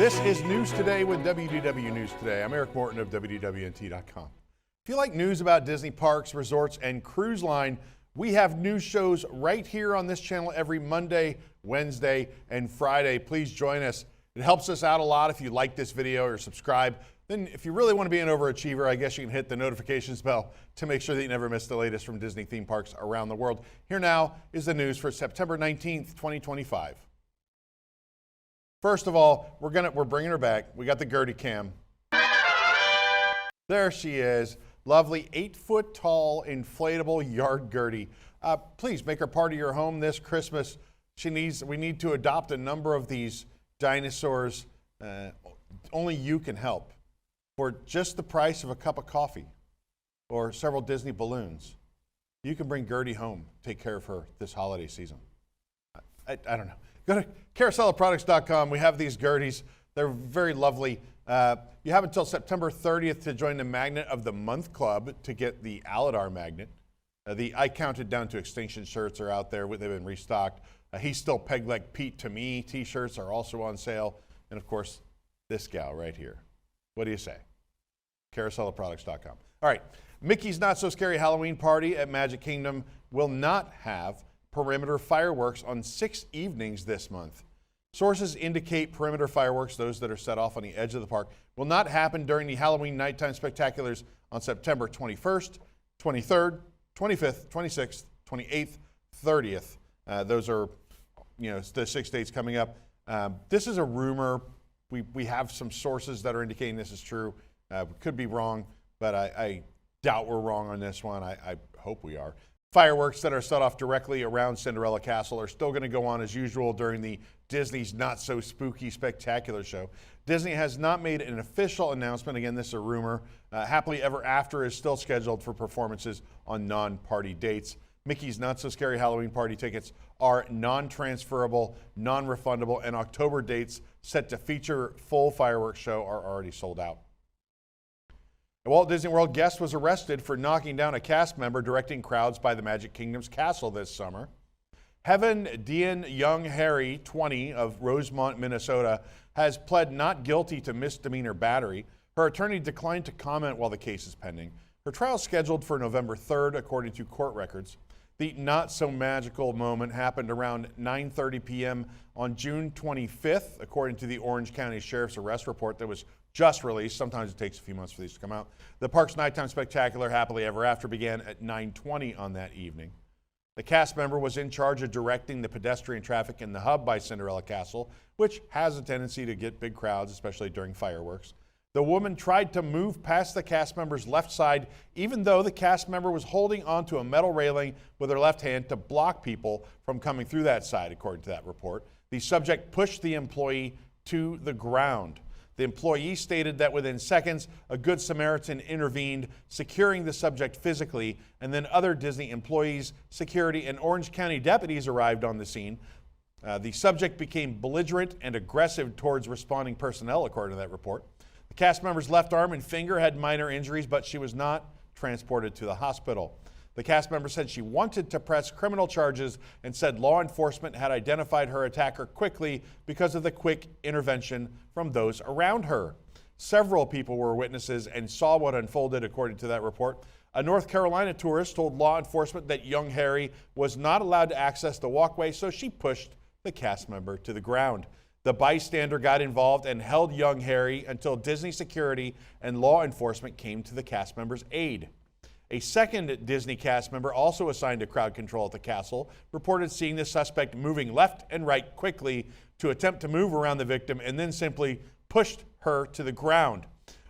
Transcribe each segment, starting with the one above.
This is News Today with WDW News Today. I'm Eric Morton of WDWNT.com. If you like news about Disney parks, resorts, and cruise line, we have news shows right here on this channel every Monday, Wednesday, and Friday. Please join us. It helps us out a lot if you like this video or subscribe. Then if you really want to be an overachiever, I guess you can hit the notifications bell to make sure that you never miss the latest from Disney theme parks around the world. Here now is the news for September 19th, 2025. First of all, we're bringing her back. We got the Gertie cam. There she is. Lovely 8-foot tall inflatable yard Gertie. Please make her part of your home this Christmas. We need to adopt a number of these dinosaurs. Only you can help. For just the price of a cup of coffee or several Disney balloons, you can bring Gertie home, take care of her this holiday season. I don't know. Go to carouselofproducts.com. We have these Gerties. They're very lovely. You have until September 30th to join the Magnet of the Month Club to get the Aladar magnet. The I Counted Down to Extinction shirts are out there. They've been restocked. He's Still Peg Leg Pete to Me t-shirts are also on sale. And of course, this gal right here. What do you say? Carouselofproducts.com. All right. Mickey's Not So Scary Halloween Party at Magic Kingdom will not have perimeter fireworks on 6 evenings this month. Sources indicate perimeter fireworks, those that are set off on the edge of the park, will not happen during the Halloween nighttime spectaculars on September 21st, 23rd, 25th, 26th, 28th, 30th. Those are, the 6 dates coming up. This is a rumor. We have some sources that are indicating this is true. We could be wrong, but I doubt we're wrong on this one. I hope we are. Fireworks that are set off directly around Cinderella Castle are still going to go on as usual during the Disney's Not So Spooky Spectacular show. Disney has not made an official announcement. Again, this is a rumor. Happily Ever After is still scheduled for performances on non-party dates. Mickey's Not So Scary Halloween Party tickets are non-transferable, non-refundable, and October dates set to feature full fireworks show are already sold out. A Walt Disney World guest was arrested for knocking down a cast member directing crowds by the Magic Kingdom's castle this summer. Heaven Dean Young Harry, 20, of Rosemont, Minnesota, has pled not guilty to misdemeanor battery. Her attorney declined to comment while the case is pending. Her trial is scheduled for November 3rd, according to court records. The not-so-magical moment happened around 9:30 p.m. on June 25th, according to the Orange County Sheriff's arrest report that was just released. Sometimes it takes a few months for these to come out. The park's nighttime spectacular, Happily Ever After, began at 9:20 on that evening. The cast member was in charge of directing the pedestrian traffic in the hub by Cinderella Castle, which has a tendency to get big crowds, especially during fireworks. The woman tried to move past the cast member's left side, even though the cast member was holding onto a metal railing with her left hand to block people from coming through that side, according to that report. The subject pushed the employee to the ground. The employee stated that within seconds, a Good Samaritan intervened, securing the subject physically, and then other Disney employees, security, and Orange County deputies arrived on the scene. The subject became belligerent and aggressive towards responding personnel, according to that report. The cast member's left arm and finger had minor injuries, but she was not transported to the hospital. The cast member said she wanted to press criminal charges and said law enforcement had identified her attacker quickly because of the quick intervention from those around her. Several people were witnesses and saw what unfolded, according to that report. A North Carolina tourist told law enforcement that young Harry was not allowed to access the walkway, so she pushed the cast member to the ground. The bystander got involved and held young Harry until Disney security and law enforcement came to the cast member's aid. A second Disney cast member, also assigned to crowd control at the castle, reported seeing the suspect moving left and right quickly to attempt to move around the victim and then simply pushed her to the ground.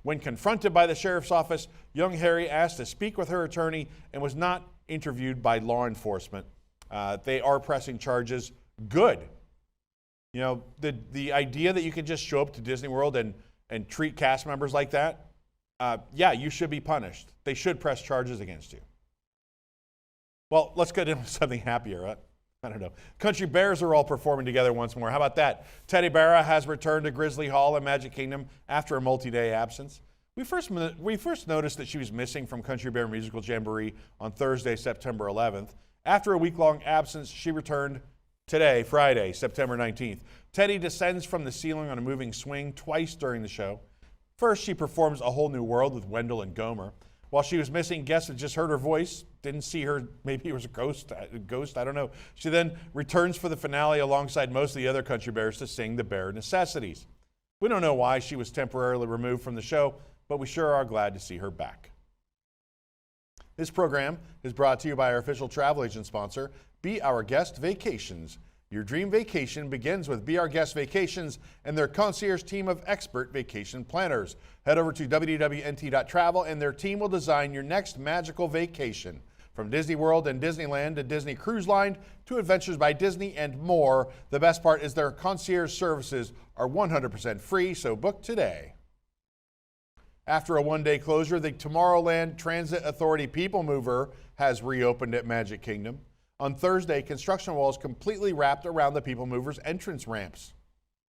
When confronted by the sheriff's office, young Harry asked to speak with her attorney and was not interviewed by law enforcement. They are pressing charges. Good. The idea that you can just show up to Disney World and treat cast members like that, yeah, you should be punished. They should press charges against you. Well, let's get into something happier, right? I don't know. Country Bears are all performing together once more. How about that? Teddi Barra has returned to Grizzly Hall in Magic Kingdom after a multi-day absence. We first noticed that she was missing from Country Bear Musical Jamboree on Thursday, September 11th. After a week-long absence, she returned Today, Friday, September 19th, Teddi descends from the ceiling on a moving swing twice during the show. First, she performs A Whole New World with Wendell and Gomer. While she was missing, guests had just heard her voice, didn't see her, maybe it was a ghost, I don't know. She then returns for the finale alongside most of the other country bears to sing the Bear Necessities. We don't know why she was temporarily removed from the show, but we sure are glad to see her back. This program is brought to you by our official travel agent sponsor, Be Our Guest Vacations. Your dream vacation begins with Be Our Guest Vacations and their concierge team of expert vacation planners. Head over to www.nt.travel and their team will design your next magical vacation. From Disney World and Disneyland to Disney Cruise Line to Adventures by Disney and more, the best part is their concierge services are 100% free, so book today. After a one-day closure, the Tomorrowland Transit Authority PeopleMover has reopened at Magic Kingdom. On Thursday, construction walls completely wrapped around the PeopleMover's entrance ramps.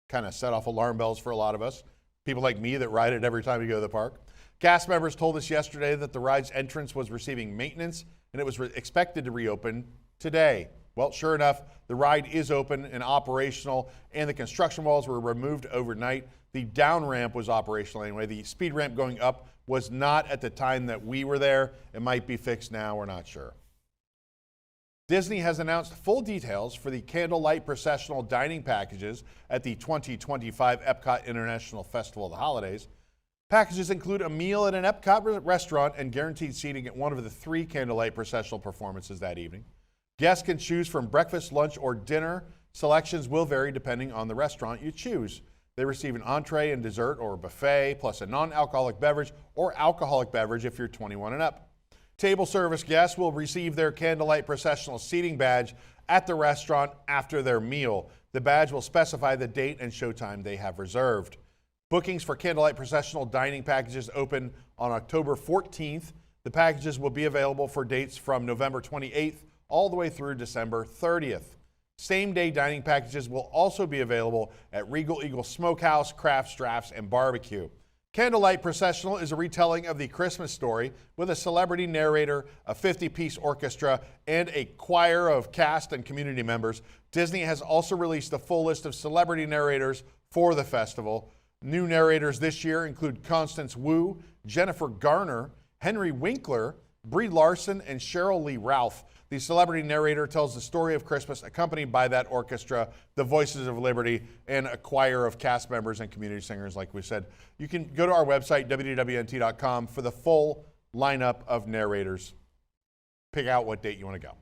Kind of set off alarm bells for a lot of us, people like me that ride it every time we go to the park. Cast members told us yesterday that the ride's entrance was receiving maintenance and it was expected to reopen today. Well, sure enough, the ride is open and operational and the construction walls were removed overnight. The down ramp was operational anyway. The speed ramp going up was not at the time that we were there. It might be fixed now, we're not sure. Disney has announced full details for the Candlelight Processional dining packages at the 2025 EPCOT International Festival of the Holidays. Packages include a meal at an EPCOT restaurant and guaranteed seating at one of the 3 Candlelight Processional performances that evening. Guests can choose from breakfast, lunch, or dinner. Selections will vary depending on the restaurant you choose. They receive an entree and dessert or a buffet, plus a non-alcoholic beverage or alcoholic beverage if you're 21 and up. Table service guests will receive their Candlelight Processional seating badge at the restaurant after their meal. The badge will specify the date and showtime they have reserved. Bookings for Candlelight Processional dining packages open on October 14th. The packages will be available for dates from November 28th all the way through December 30th. Same-day dining packages will also be available at Regal Eagle Smokehouse, Crafts, Drafts, and Barbecue. Candlelight Processional is a retelling of the Christmas story with a celebrity narrator, a 50-piece orchestra, and a choir of cast and community members. Disney has also released a full list of celebrity narrators for the festival. New narrators this year include Constance Wu, Jennifer Garner, Henry Winkler, Brie Larson, and Cheryl Lee Ralph. The celebrity narrator tells the story of Christmas accompanied by that orchestra, the Voices of Liberty, and a choir of cast members and community singers, like we said. You can go to our website, www.nt.com, for the full lineup of narrators. Pick out what date you want to go.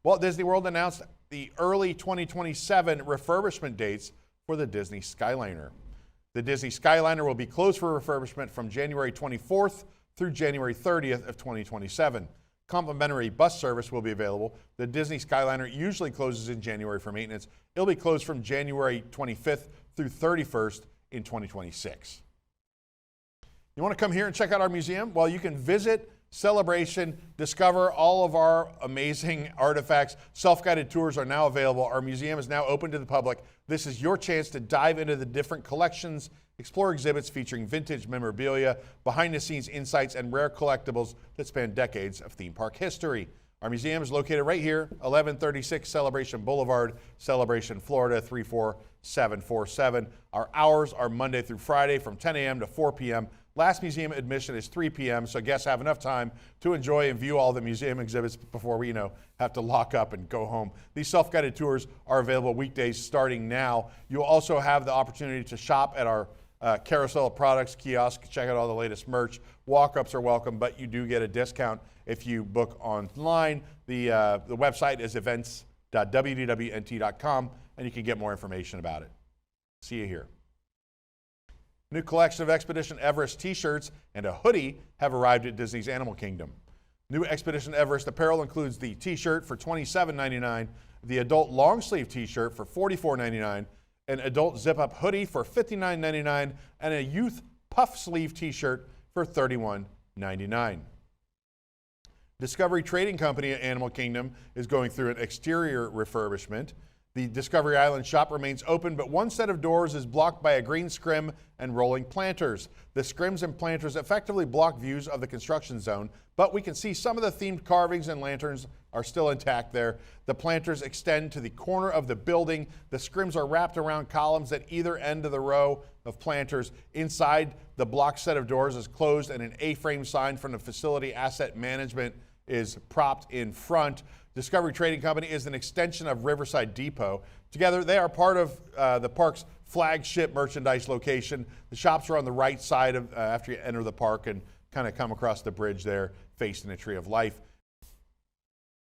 Walt Disney World announced the early 2027 refurbishment dates for the Disney Skyliner. The Disney Skyliner will be closed for refurbishment from January 24th through January 30th of 2027. Complimentary bus service will be available. The Disney Skyliner usually closes in January for maintenance. It'll be closed from January 25th through 31st in 2026. You want to come here and check out our museum? Well, you can visit Celebration, discover all of our amazing artifacts. Self-guided tours are now available. Our museum is now open to the public. This is your chance to dive into the different collections, explore exhibits featuring vintage memorabilia, behind-the-scenes insights, and rare collectibles that span decades of theme park history. Our museum is located right here, 1136 Celebration Boulevard, Celebration, Florida, 34747. Our hours are Monday through Friday from 10 a.m. to 4 p.m. Last museum admission is 3 p.m., so guests have enough time to enjoy and view all the museum exhibits before we, have to lock up and go home. These self-guided tours are available weekdays starting now. You'll also have the opportunity to shop at our Carousel of Products kiosk, check out all the latest merch. Walk-ups are welcome, but you do get a discount if you book online. The website is events.wdwnt.com, and you can get more information about it. See you here. New collection of Expedition Everest t-shirts and a hoodie have arrived at Disney's Animal Kingdom. New Expedition Everest apparel includes the t-shirt for $27.99, the adult long sleeve t-shirt for $44.99, an adult zip-up hoodie for $59.99, and a youth puff sleeve t-shirt for $31.99. Discovery Trading Company at Animal Kingdom is going through an exterior refurbishment. The Discovery Island shop remains open, but one set of doors is blocked by a green scrim and rolling planters. The scrims and planters effectively block views of the construction zone, but we can see some of the themed carvings and lanterns are still intact there. The planters extend to the corner of the building. The scrims are wrapped around columns at either end of the row of planters. Inside, the block set of doors is closed and an A-frame sign from the facility asset management is propped in front. Discovery Trading Company is an extension of Riverside Depot. Together, they are part of the park's flagship merchandise location. The shops are on the right side of after you enter the park and kind of come across the bridge there, facing the Tree of Life.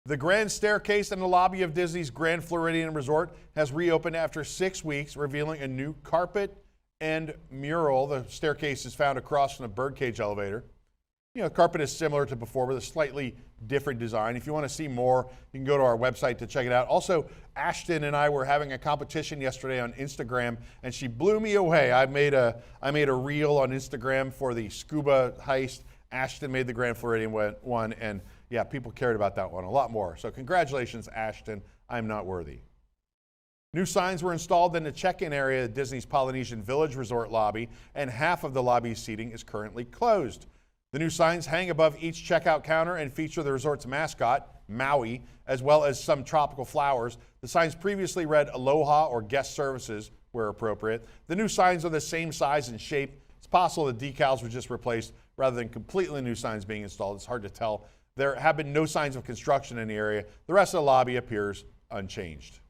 The grand staircase in the lobby of Disney's Grand Floridian Resort has reopened after 6 weeks, revealing a new carpet and mural. The staircase is found across from the birdcage elevator. You know, carpet is similar to before with a slightly different design. If you want to see more, you can go to our website to check it out. Also, Ashton and I were having a competition yesterday on Instagram, and she blew me away. I made a reel on Instagram for the scuba heist. Ashton made the Grand Floridian one, and yeah, people cared about that one a lot more. So congratulations, Ashton. I'm not worthy. New signs were installed in the check-in area of Disney's Polynesian Village Resort lobby, and half of the lobby's seating is currently closed. The new signs hang above each checkout counter and feature the resort's mascot, Maui, as well as some tropical flowers. The signs previously read Aloha or Guest Services where appropriate. The new signs are the same size and shape. It's possible the decals were just replaced rather than completely new signs being installed. It's hard to tell. There have been no signs of construction in the area. The rest of the lobby appears unchanged.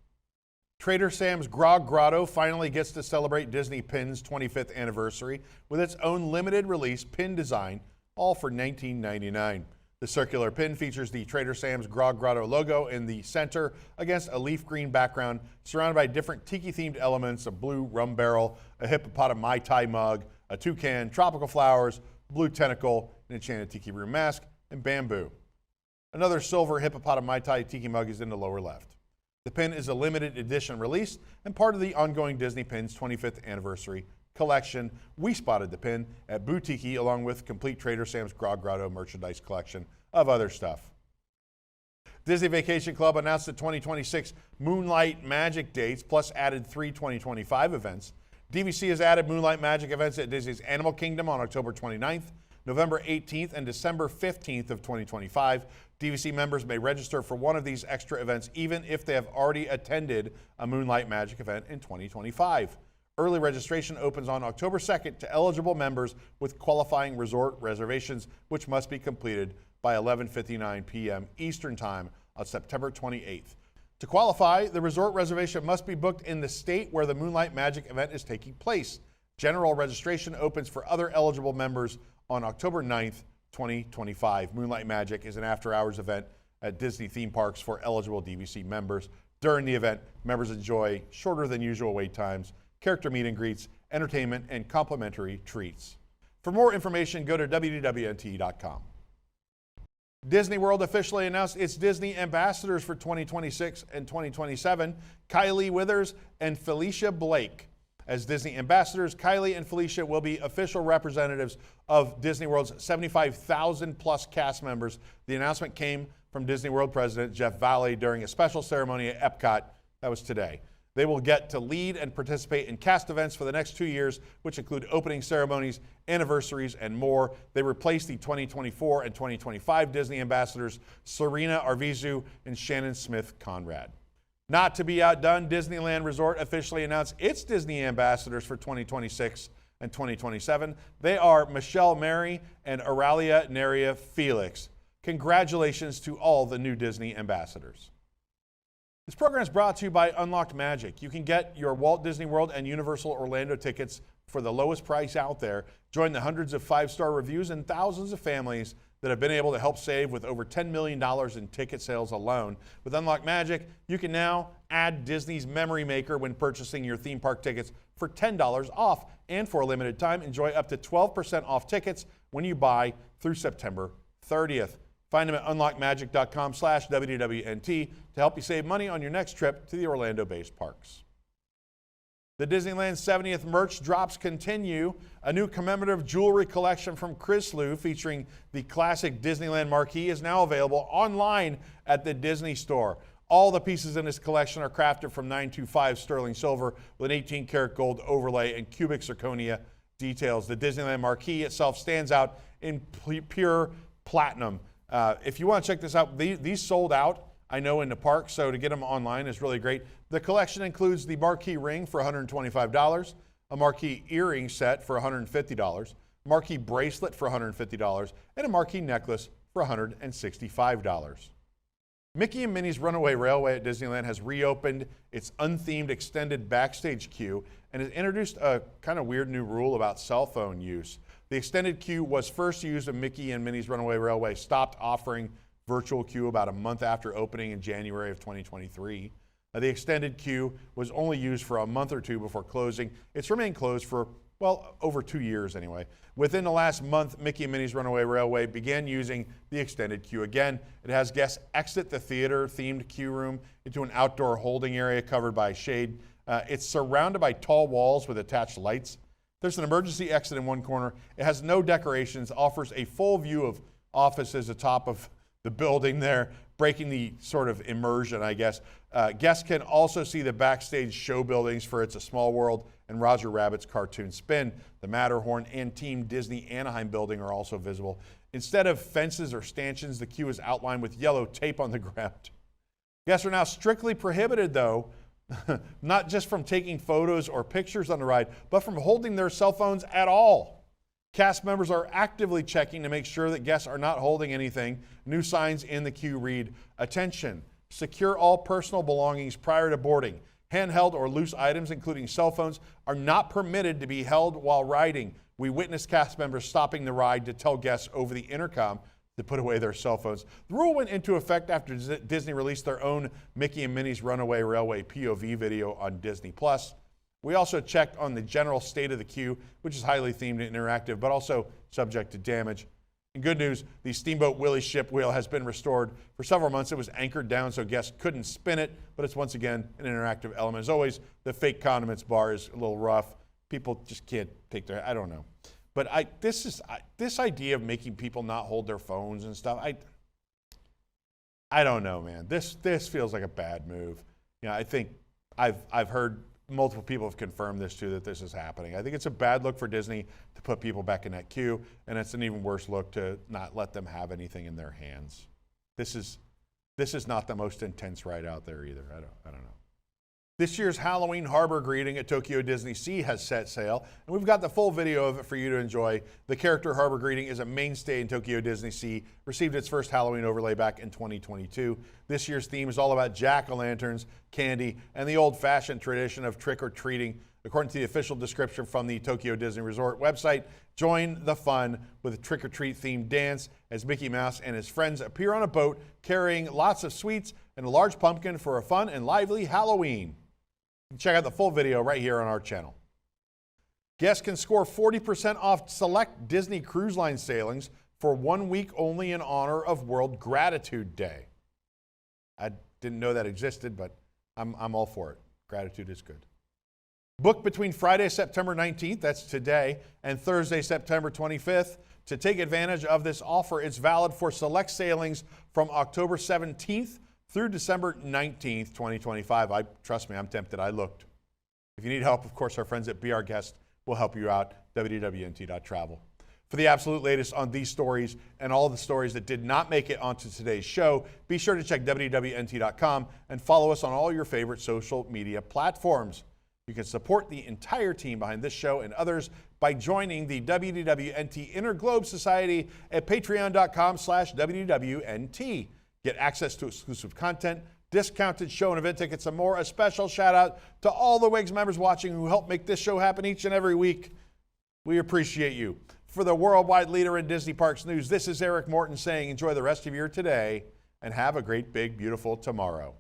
Trader Sam's Grog Grotto finally gets to celebrate Disney Pin's 25th anniversary with its own limited release pin design, all for $19.99. The circular pin features the Trader Sam's Grog Grotto logo in the center against a leaf green background surrounded by different tiki-themed elements, a blue rum barrel, a hippopotam Mai Tai mug, a toucan, tropical flowers, blue tentacle, an enchanted tiki room mask, and bamboo. Another silver hippopotam Mai Tai tiki mug is in the lower left. The pin is a limited edition release and part of the ongoing Disney Pins 25th anniversary collection. We spotted the pin at Boutique along with complete Trader Sam's Grog Grotto merchandise collection of other stuff. Disney Vacation Club announced the 2026 Moonlight Magic dates, plus added 3 2025 events. DVC has added Moonlight Magic events at Disney's Animal Kingdom on October 29th, November 18th, and December 15th of 2025. DVC members may register for one of these extra events even if they have already attended a Moonlight Magic event in 2025. Early registration opens on October 2nd to eligible members with qualifying resort reservations, which must be completed by 11:59 p.m. Eastern Time on September 28th. To qualify, the resort reservation must be booked in the state where the Moonlight Magic event is taking place. General registration opens for other eligible members on October 9th, 2025. Moonlight Magic is an after-hours event at Disney theme parks for eligible DVC members. During the event, members enjoy shorter than usual wait times, character meet and greets, entertainment, and complimentary treats. For more information, go to www.nt.com. Disney World officially announced its Disney ambassadors for 2026 and 2027, Kylie Withers and Felicia Blake. As Disney ambassadors, Kylie and Felicia will be official representatives of Disney World's 75,000 plus cast members. The announcement came from Disney World President Jeff Valley during a special ceremony at EPCOT. That was today. They will get to lead and participate in cast events for the next 2 years, which include opening ceremonies, anniversaries, and more. They replace the 2024 and 2025 Disney ambassadors, Serena Arvizu and Shannon Smith Conrad. Not to be outdone, Disneyland Resort officially announced its Disney ambassadors for 2026 and 2027. They are Michelle Mary and Auralia Neria Felix. Congratulations to all the new Disney ambassadors. This program is brought to you by Unlocked Magic. You can get your Walt Disney World and Universal Orlando tickets for the lowest price out there. Join the hundreds of 5-star reviews and thousands of families that have been able to help save with over $10 million in ticket sales alone. With Unlocked Magic, you can now add Disney's Memory Maker when purchasing your theme park tickets for $10 off. And for a limited time, enjoy up to 12% off tickets when you buy through September 30th. Find them at unlockmagic.com/WDWNT to help you save money on your next trip to the Orlando-based parks. The Disneyland 70th merch drops continue. A new commemorative jewelry collection from CRISLU featuring the classic Disneyland Marquee is now available online at the Disney Store. All the pieces in this collection are crafted from 925 sterling silver with an 18-karat gold overlay and cubic zirconia details. The Disneyland Marquee itself stands out in pure platinum. If you want to check this out, these sold out I know, in the park, so to get them online is really great. The collection includes the Marquee ring for $125, a Marquee earring set for $150, a Marquee bracelet for $150, and a Marquee necklace for $165. Mickey and Minnie's Runaway Railway at Disneyland has reopened its unthemed extended backstage queue and has introduced a kind of weird new rule about cell phone use. The extended queue was first used when Mickey and Minnie's Runaway Railway stopped offering virtual queue about a month after opening in January of 2023. The extended queue was only used for a month or two before closing. It's remained closed for, well, over 2 years anyway. Within the last month, Mickey and Minnie's Runaway Railway began using the extended queue again. It has guests exit the theater-themed queue room into an outdoor holding area covered by shade. It's surrounded by tall walls with attached lights. There's an emergency exit in one corner. It has no decorations, offers a full view of offices atop of the building there, breaking the sort of immersion, I guess. Guests can also see the backstage show buildings for It's a Small World and Roger Rabbit's Cartoon Spin. The Matterhorn and Team Disney Anaheim building are also visible. Instead of fences or stanchions, the queue is outlined with yellow tape on the ground. Guests are now strictly prohibited, though, not just from taking photos or pictures on the ride, but from holding their cell phones at all. Cast members are actively checking to make sure that guests are not holding anything. New signs in the queue read, "Attention, secure all personal belongings prior to boarding. Handheld or loose items, including cell phones, are not permitted to be held while riding." We witnessed cast members stopping the ride to tell guests over the intercom to put away their cell phones. The rule went into effect after Disney released their own Mickey and Minnie's Runaway Railway POV video on Disney+. We also checked on the general state of the queue, which is highly themed and interactive, but also subject to damage. In good news, the Steamboat Willie ship wheel has been restored. For several months, it was anchored down so guests couldn't spin it, but it's once again an interactive element. As always, the fake condiments bar is a little rough. People just can't take their, I don't know. But this idea of making people not hold their phones and stuff, I don't know, man. This feels like a bad move. You know, I think I've heard multiple people have confirmed this too, that this is happening. I think it's a bad look for Disney to put people back in that queue, and it's an even worse look to not let them have anything in their hands. This is not the most intense ride out there either. I don't know. This year's Halloween Harbor Greeting at Tokyo DisneySea has set sail, and we've got the full video of it for you to enjoy. The character Harbor Greeting is a mainstay in Tokyo DisneySea, received its first Halloween overlay back in 2022. This year's theme is all about jack-o'-lanterns, candy, and the old-fashioned tradition of trick-or-treating. According to the official description from the Tokyo Disney Resort website, join the fun with a trick-or-treat themed dance as Mickey Mouse and his friends appear on a boat carrying lots of sweets and a large pumpkin for a fun and lively Halloween. Check out the full video right here on our channel. Guests can score 40% off select Disney Cruise Line sailings for 1 week only in honor of World Gratitude Day. I didn't know that existed, but I'm all for it. Gratitude is good. Book between Friday, September 19th, that's today, and Thursday, September 25th. To take advantage of this offer, it's valid for select sailings from October 17th through December 19th, 2025. Trust me, I'm tempted. I looked. If you need help, of course, our friends at Be Our Guest will help you out. www.nt.travel. For the absolute latest on these stories and all the stories that did not make it onto today's show, be sure to check www.nt.com and follow us on all your favorite social media platforms. You can support the entire team behind this show and others by joining the WDWNT Interglobe Society at patreon.com/WDWNT. Get access to exclusive content, discounted show and event tickets, and more. A special shout out to all the WIGS members watching who help make this show happen each and every week. We appreciate you. For the worldwide leader in Disney Parks news, this is Eric Morton saying enjoy the rest of your today and have a great, big, beautiful tomorrow.